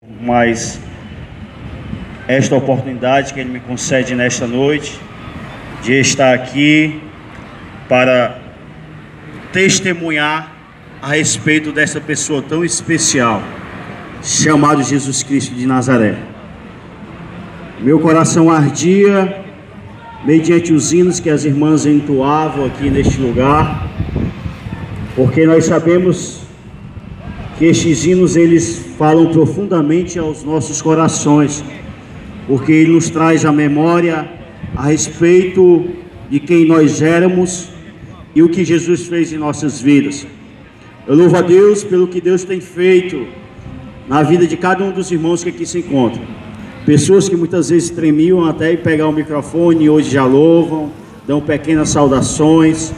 Mas esta oportunidade que Ele me concede nesta noite, de estar aqui para testemunhar a respeito dessa pessoa tão especial, chamado Jesus Cristo de Nazaré. Meu coração ardia mediante os hinos que as irmãs entoavam aqui neste lugar, porque nós sabemos que estes hinos eles falam profundamente aos nossos corações, porque ele nos traz a memória a respeito de quem nós éramos e o que Jesus fez em nossas vidas. Eu louvo a Deus pelo que Deus tem feito na vida de cada um dos irmãos que aqui se encontram. Pessoas que muitas vezes tremiam até em pegar o microfone e hoje já louvam, dão pequenas saudações,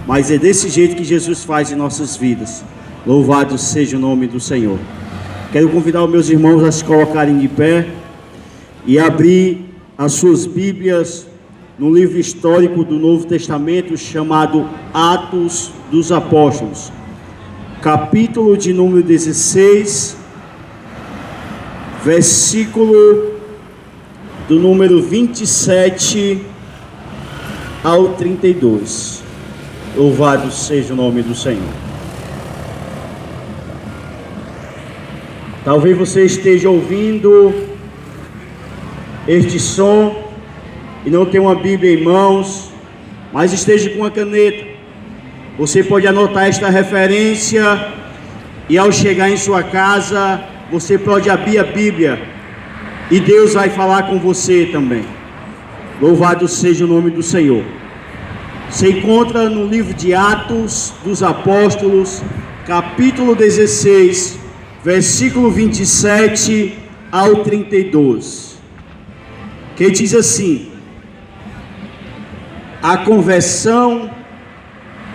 mas é desse jeito que Jesus faz em nossas vidas. Louvado seja o nome do Senhor. Quero convidar os meus irmãos a se colocarem de pé e abrir as suas Bíblias no livro histórico do Novo Testamento chamado Atos dos Apóstolos, capítulo de número 16, versículo do número 27 ao 32. Louvado seja o nome do Senhor. Talvez você esteja ouvindo este som e não tenha uma Bíblia em mãos, mas esteja com uma caneta. Você pode anotar esta referência e ao chegar em sua casa, você pode abrir a Bíblia e Deus vai falar com você também. Louvado seja o nome do Senhor. Se encontra no livro de Atos dos Apóstolos, capítulo 16, versículo 27 ao 32, que diz assim: a conversão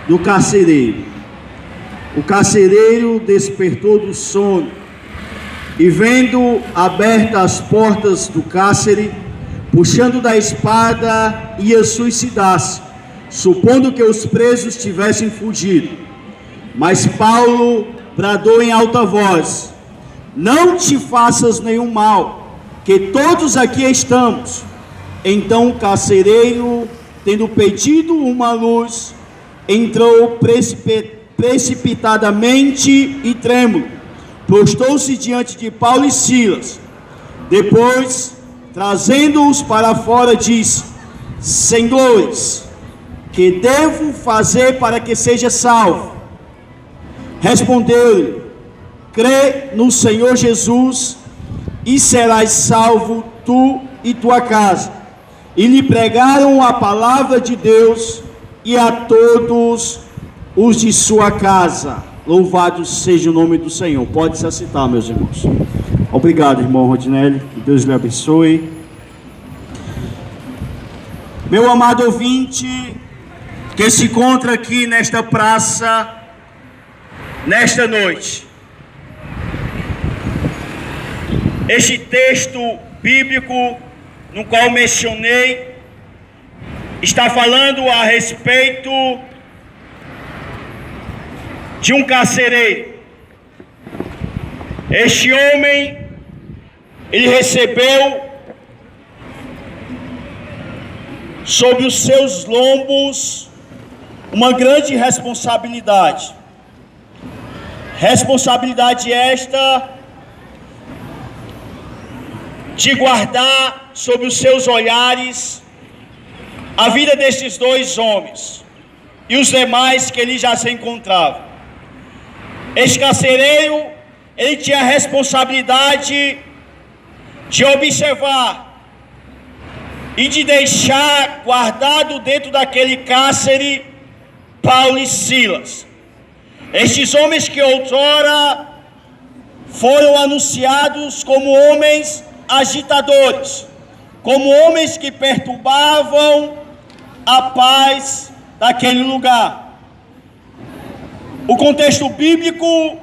do carcereiro. O carcereiro despertou do sono e, vendo abertas as portas do cárcere, puxando da espada, ia suicidar-se, supondo que os presos tivessem fugido. Mas Paulo bradou em alta voz: não te faças nenhum mal, que todos aqui estamos. Então o carcereiro, tendo pedido uma luz, entrou precipitadamente e trêmulo, prostou-se diante de Paulo e Silas. Depois, trazendo-os para fora, disse: Senhores, que devo fazer para que seja salvo? Respondeu-lhe: crê no Senhor Jesus e serás salvo, tu e tua casa. E lhe pregaram a palavra de Deus e a todos os de sua casa. Louvado seja o nome do Senhor. Pode se assentar, meus irmãos. Obrigado, irmão Rodinelli, que Deus lhe abençoe. Meu amado ouvinte, que se encontra aqui nesta praça, nesta noite, este texto bíblico no qual mencionei está falando a respeito de um carcereiro. Este homem, ele recebeu sobre os seus lombos uma grande responsabilidade. Responsabilidade esta de guardar sob os seus olhares a vida destes dois homens e os demais que ele já se encontrava. Este carcereiro, ele tinha a responsabilidade de observar e de deixar guardado dentro daquele cárcere Paulo e Silas. Estes homens que outrora foram anunciados como homens agitadores, como homens que perturbavam a paz daquele lugar. O contexto bíblico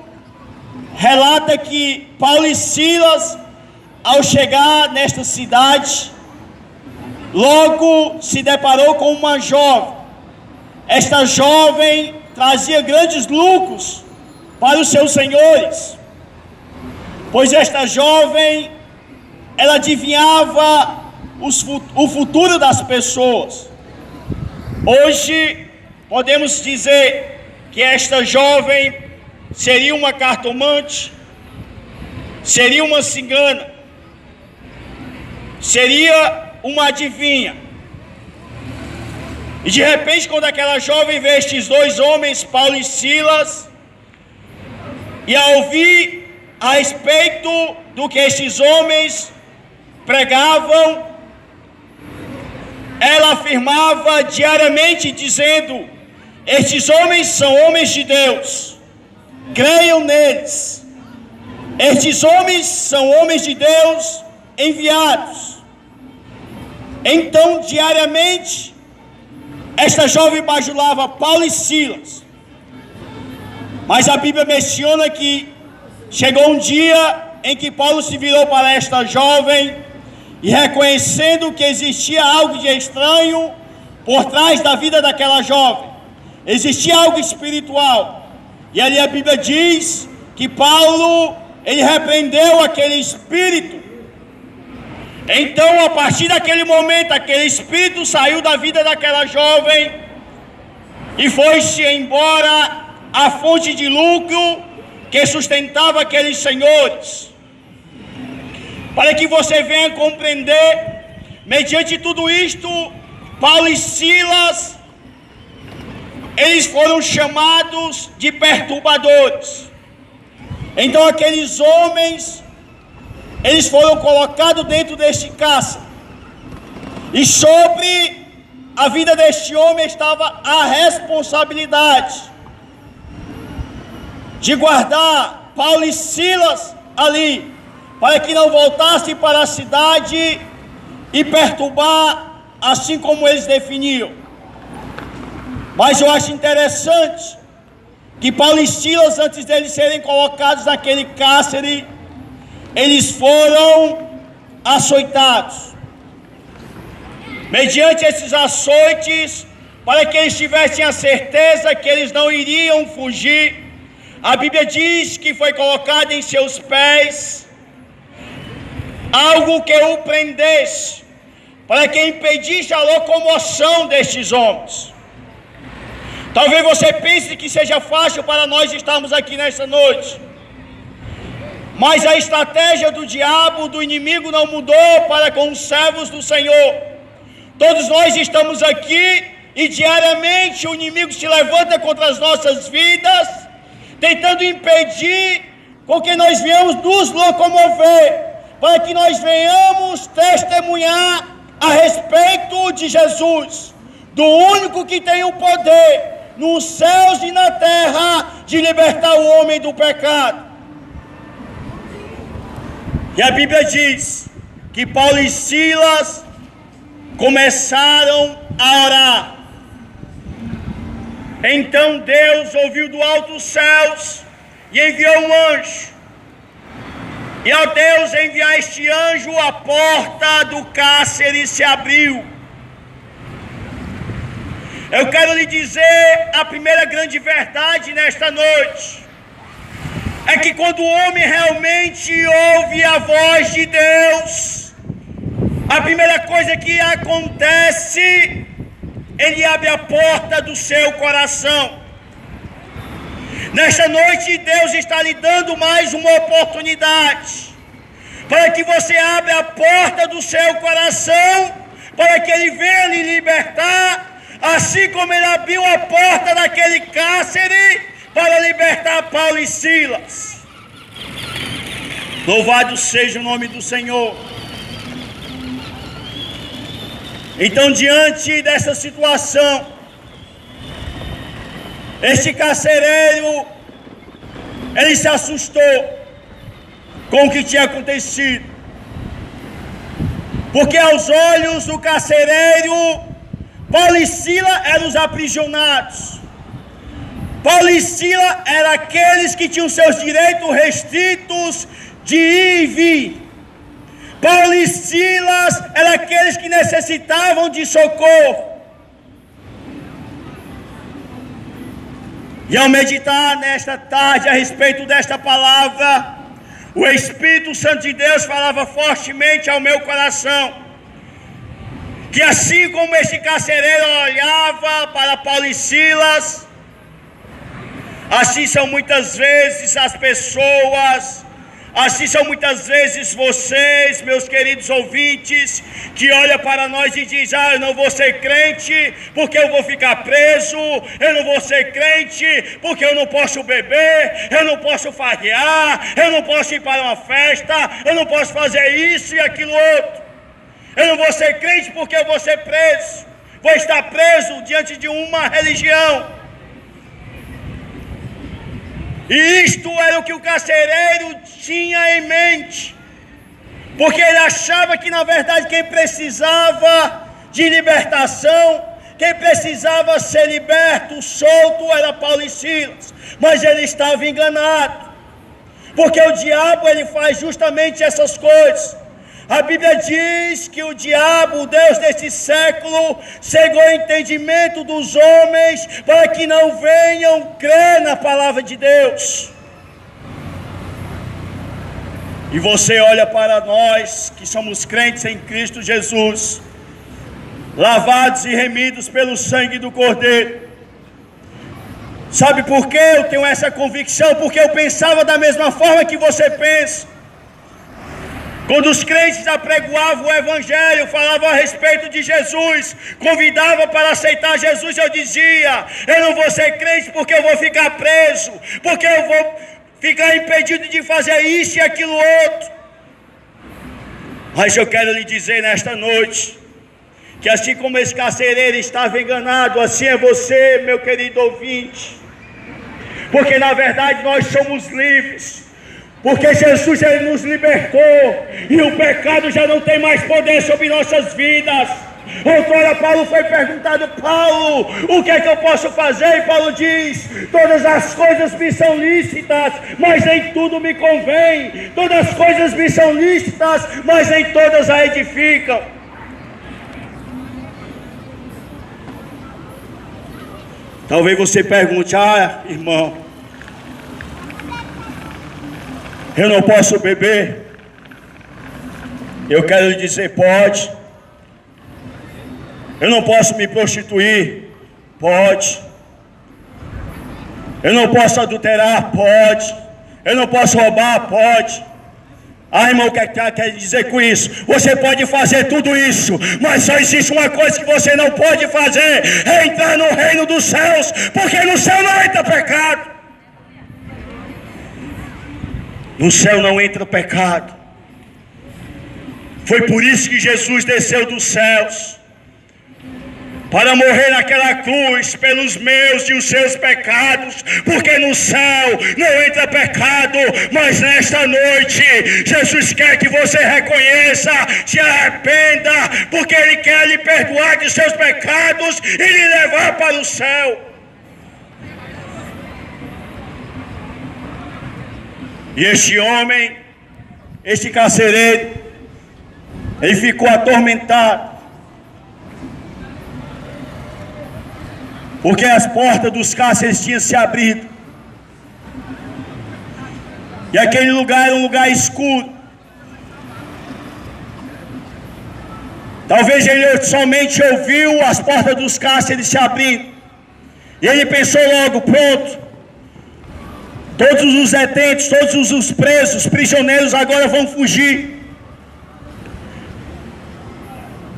relata que Paulo e Silas, ao chegar nesta cidade, logo se deparou com uma jovem. Esta jovem trazia grandes lucros para os seus senhores. pois esta jovem, ela adivinhava o futuro das pessoas. Hoje, podemos dizer que esta jovem seria uma cartomante, seria uma cigana, seria uma adivinha. E de repente, quando aquela jovem vê estes dois homens, Paulo e Silas, e ao ouvir a respeito do que estes homens pregavam, ela afirmava diariamente, dizendo: estes homens são homens de Deus, creiam neles. Estes homens são homens de Deus enviados. Então, diariamente, esta jovem bajulava Paulo e Silas. Mas a Bíblia menciona que chegou um dia em que Paulo se virou para esta jovem e, reconhecendo que existia algo de estranho por trás da vida daquela jovem, existia algo espiritual. E ali a Bíblia diz que Paulo, ele repreendeu aquele espírito. Então, a partir daquele momento, aquele espírito saiu da vida daquela jovem e foi-se embora a fonte de lucro que sustentava aqueles senhores. Para que você venha compreender, mediante tudo isto, Paulo e Silas, eles foram chamados de perturbadores. Então aqueles homens, eles foram colocados dentro deste cárcere. E sobre a vida deste homem estava a responsabilidade de guardar Paulo e Silas ali, para que não voltassem para a cidade e perturbar, assim como eles definiam. Mas eu acho interessante que Paulo e Silas, antes deles serem colocados naquele cárcere, eles foram açoitados. Mediante esses açoites, para que eles tivessem a certeza que eles não iriam fugir, a Bíblia diz que foi colocado em seus pés algo que o prendesse, para que impedisse a locomoção destes homens. Talvez você pense que seja fácil para nós estarmos aqui nessa noite, mas a estratégia do diabo, do inimigo, não mudou para com os servos do Senhor. Todos nós estamos aqui e diariamente o inimigo se levanta contra as nossas vidas, tentando impedir com que nós venhamos nos locomover, para que nós venhamos testemunhar a respeito de Jesus, do único que tem o poder nos céus e na terra de libertar o homem do pecado. E a Bíblia diz que Paulo e Silas começaram a orar. Então Deus ouviu do alto dos céus e enviou um anjo. E ao Deus enviar este anjo, a porta do cárcere se abriu. Eu quero lhe dizer a primeira grande verdade nesta noite. É que quando o homem realmente ouve a voz de Deus, a primeira coisa que acontece, ele abre a porta do seu coração. Nesta noite, Deus está lhe dando mais uma oportunidade, para que você abra a porta do seu coração, para que Ele venha lhe libertar, assim como Ele abriu a porta daquele cárcere, para libertar Paulo e Silas. Louvado seja o nome do Senhor. Então, diante dessa situação, este carcereiro, ele se assustou com o que tinha acontecido, porque aos olhos do carcereiro, Paulo e Silas eram os aprisionados. Paulo e Silas eram aqueles que tinham seus direitos restritos de ir e vir. Paulo e Silas eram aqueles que necessitavam de socorro. E ao meditar nesta tarde a respeito desta palavra, o Espírito Santo de Deus falava fortemente ao meu coração, que assim como este carcereiro olhava para Paulo e Silas, assim são muitas vezes as pessoas, assim são muitas vezes vocês, meus queridos ouvintes, que olham para nós e dizem: eu não vou ser crente porque eu vou ficar preso, eu não vou ser crente porque eu não posso beber, eu não posso farrear, eu não posso ir para uma festa, eu não posso fazer isso e aquilo outro, eu não vou ser crente porque eu vou ser preso, vou estar preso diante de uma religião. E isto era o que o carcereiro tinha em mente, porque ele achava que na verdade quem precisava de libertação, quem precisava ser liberto, solto, era Paulo e Silas. Mas ele estava enganado, porque o diabo ele faz justamente essas coisas. A Bíblia diz que o diabo, o Deus deste século, cegou o entendimento dos homens para que não venham crer na palavra de Deus. E você olha para nós que somos crentes em Cristo Jesus, lavados e remidos pelo sangue do Cordeiro. Sabe por que eu tenho essa convicção? Porque eu pensava da mesma forma que você pensa. Quando os crentes apregoavam o Evangelho, falavam a respeito de Jesus, convidavam para aceitar Jesus, eu dizia: eu não vou ser crente porque eu vou ficar preso, porque eu vou ficar impedido de fazer isso e aquilo outro. Mas eu quero lhe dizer nesta noite, que assim como esse carcereiro estava enganado, assim é você, meu querido ouvinte, porque na verdade nós somos livres. Porque Jesus ele nos libertou e o pecado já não tem mais poder sobre nossas vidas. Outrora Paulo foi perguntado: Paulo, o que é que eu posso fazer? E Paulo diz: todas as coisas me são lícitas, mas nem tudo me convém. Todas as coisas me são lícitas, mas nem todas a edificam. Talvez você pergunte: irmão, eu não posso beber? Eu quero lhe dizer: pode. Eu não posso me prostituir? Pode. Eu não posso adulterar? Pode. Eu não posso roubar? Pode. Irmão, o que quer dizer com isso? Você pode fazer tudo isso, mas só existe uma coisa que você não pode fazer: é entrar no reino dos céus, porque no céu não entra pecado. No céu não entra pecado. Foi por isso que Jesus desceu dos céus, para morrer naquela cruz pelos meus e os seus pecados, porque no céu não entra pecado. Mas nesta noite Jesus quer que você reconheça, se arrependa, porque Ele quer lhe perdoar de seus pecados e lhe levar para o céu. E este homem, este carcereiro, ele ficou atormentado, porque as portas dos cárceres tinham se abrido, e aquele lugar era um lugar escuro. Talvez ele somente ouviu as portas dos cárceres se abrindo, e ele pensou logo: pronto, todos os detentos, todos os presos, prisioneiros agora vão fugir.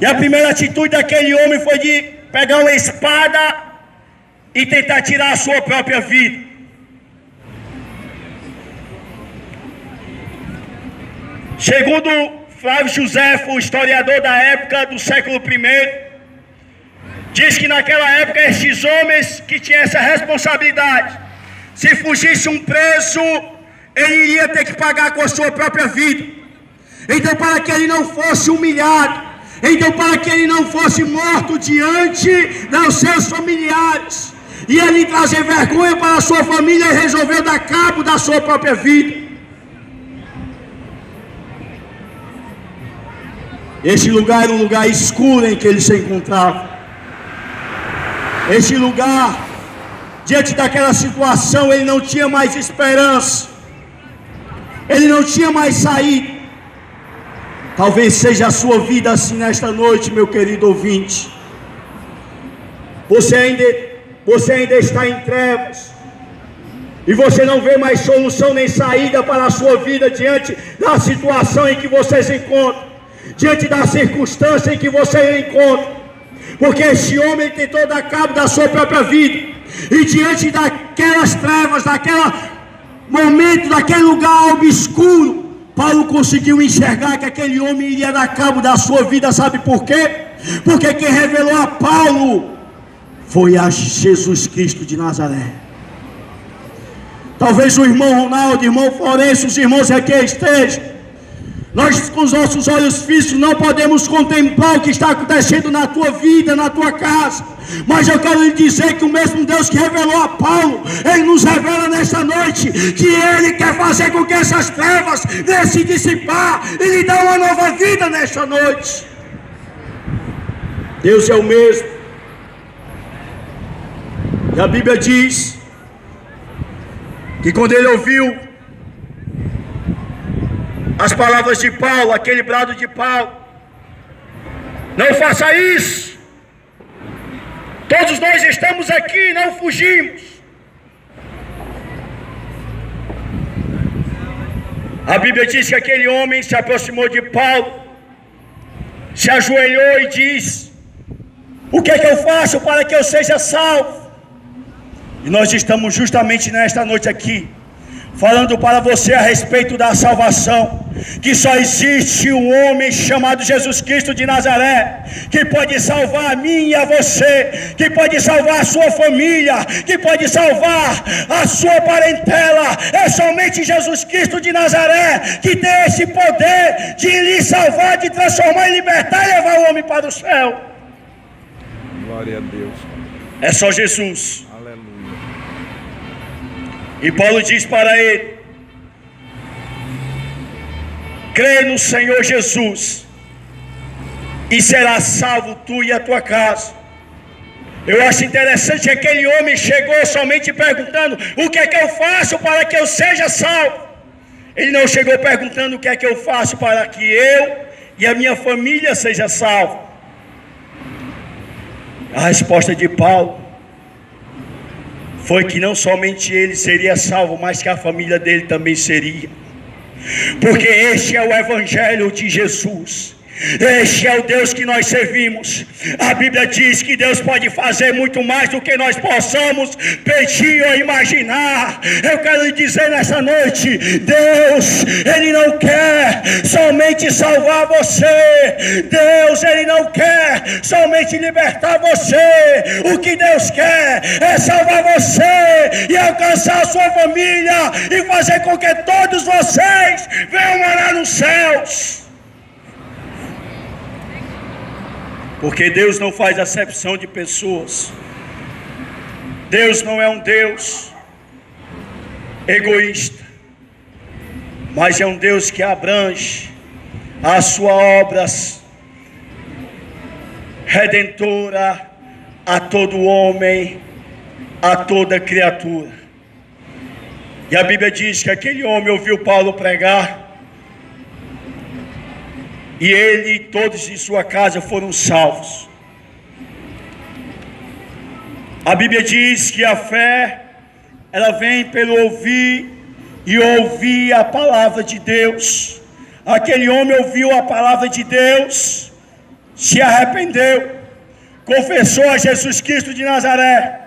E a primeira atitude daquele homem foi de pegar uma espada e tentar tirar a sua própria vida. Segundo Flávio José, o historiador da época do século I, diz que naquela época esses homens que tinham essa responsabilidade, se fugisse um preso, ele iria ter que pagar com a sua própria vida. Então, para que ele não fosse humilhado, então para que ele não fosse morto diante dos seus familiares, e ele trazer vergonha para a sua família, e resolveu dar cabo da sua própria vida. Este lugar era um lugar escuro em que ele se encontrava. Este lugar, diante daquela situação, ele não tinha mais esperança. ele não tinha mais saída. Talvez seja a sua vida assim nesta noite, meu querido ouvinte. Você ainda está em trevas, e você não vê mais solução nem saída para a sua vida diante da situação em que você se encontra, diante da circunstância em que você encontra, porque este homem tentou dar cabo da sua própria vida, e diante daquelas trevas, daquele momento, daquele lugar obscuro, Paulo conseguiu enxergar que aquele homem iria dar cabo da sua vida. Sabe por quê? Porque quem revelou a Paulo foi a Jesus Cristo de Nazaré. Talvez o irmão Ronaldo, o irmão Florencio, os irmãos aqui estejam. Nós com os nossos olhos físicos não podemos contemplar o que está acontecendo na tua vida, na tua casa. Mas eu quero lhe dizer que o mesmo Deus que revelou a Paulo, Ele nos revela nesta noite que Ele quer fazer com que essas trevas venham se dissipar e lhe dar uma nova vida nesta noite. Deus é o mesmo. E a Bíblia diz que quando ele ouviu as palavras de Paulo, aquele brado de Paulo: não faça isso, todos nós estamos aqui, não fugimos. A Bíblia diz que aquele homem se aproximou de Paulo, se ajoelhou e disse: o que é que eu faço para que eu seja salvo? E nós estamos justamente nesta noite aqui, falando para você a respeito da salvação, que só existe um homem chamado Jesus Cristo de Nazaré, que pode salvar a mim e a você, que pode salvar a sua família, que pode salvar a sua parentela. É somente Jesus Cristo de Nazaré que tem esse poder de lhe salvar, de transformar e libertar e levar o homem para o céu. Glória a Deus. É só Jesus. Aleluia. E Paulo diz para ele: crê no Senhor Jesus e serás salvo tu e a tua casa. Eu acho interessante que aquele homem chegou somente perguntando: o que é que eu faço para que eu seja salvo? Ele não chegou perguntando: o que é que eu faço para que eu e a minha família seja salvo? A resposta de Paulo foi que não somente ele seria salvo, mas que a família dele também seria. Porque este é o Evangelho de Jesus. Este é o Deus que nós servimos. A Bíblia diz que Deus pode fazer muito mais do que nós possamos pedir ou imaginar. Eu quero lhe dizer nessa noite: Deus, Ele não quer somente salvar você. Deus, Ele não quer somente libertar você. O que Deus quer é salvar você e alcançar a sua família e fazer com que todos vocês venham morar nos céus. Porque Deus não faz acepção de pessoas. Deus não é um Deus egoísta, mas é um Deus que abrange a sua obra redentora a todo homem, a toda criatura. E a Bíblia diz que aquele homem ouviu Paulo pregar, e ele e todos em sua casa foram salvos. A Bíblia diz que a fé, ela vem pelo ouvir e ouvir a palavra de Deus. Aquele homem ouviu a palavra de Deus, se arrependeu, confessou a Jesus Cristo de Nazaré.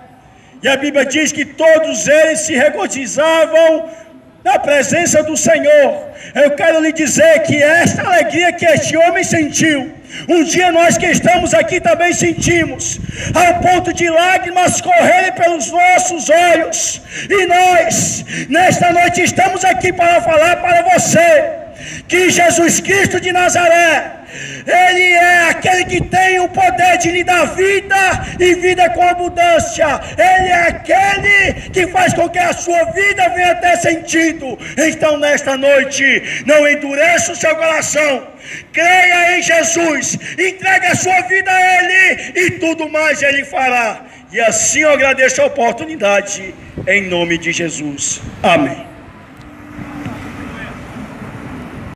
E a Bíblia diz que todos eles se regozijavam na presença do Senhor. Eu quero lhe dizer que esta alegria que este homem sentiu, um dia nós que estamos aqui também sentimos, ao ponto de lágrimas correrem pelos nossos olhos. E nós, nesta noite, estamos aqui para falar para você que Jesus Cristo de Nazaré, Ele é aquele que tem o poder de lhe dar vida e vida com abundância. Ele é aquele que faz com que a sua vida venha ter sentido. Então nesta noite, não endureça o seu coração, creia em Jesus, entregue a sua vida a Ele e tudo mais Ele fará. E assim eu agradeço a oportunidade, em nome de Jesus. Amém.